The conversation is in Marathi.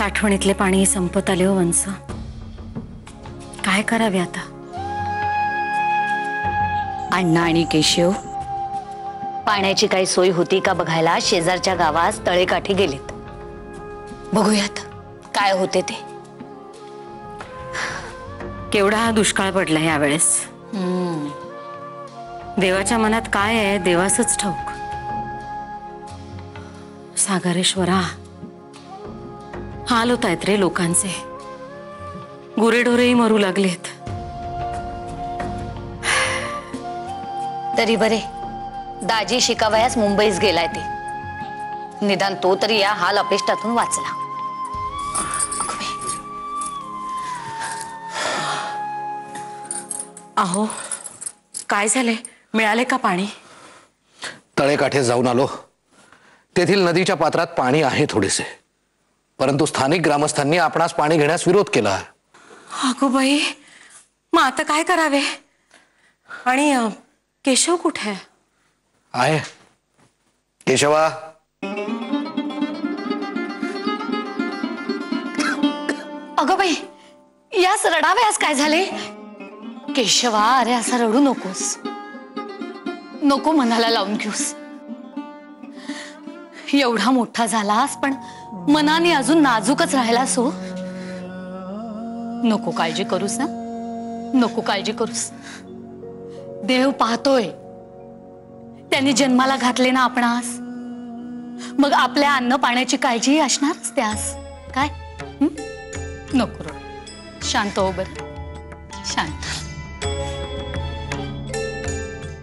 साठवणीतले पाणी संपत आले हो वंस. काय करावे आता? अण्णा आणि केशव पाण्याची काही सोय होती का बघायला शेजारच्या गावात तळेकाठी गेलेत. बघूयात काय होते ते. केवढा हा दुष्काळ पडला यावेळेस. देवाच्या मनात काय आहे देवासच ठाऊक. सागरेश्वरा, हाल होत आहेत रे लोकांचे. गुरेढोरेही मरू लागलेत. तरी बरे दाजी शिकावयास मुंबईस गेलाय ते. निदान तो तरी या हाल अपेष्टातून वाचला. अहो काय झाले? मिळाले का पाणी? तळेकाठे जाऊन आलो. तेथील नदीच्या पात्रात पाणी आहे थोडेसे, परंतु स्थानिक ग्रामस्थांनी आपणास पाणी घेण्यास विरोध केला. अगो बाई, मग आता काय करावे? आणि केशव कुठे आहे? केशवा, अगं बाई, यास रडावयास काय झाले? केशवा, अरे असा रडू नकोस. नको मनाला लावून घेऊस. एवढा मोठा झालास पण मनाने अजून नाजूकच राहिलास हो. नको काळजी करूस ना, नको काळजी करूस. देव पाहतोय. त्यांनी जन्माला घातले ना आपणास, मग आपल्या अन्न पाण्याची काळजी असणारच त्यास. काय नको रडू, शांत हो बरं, शांत.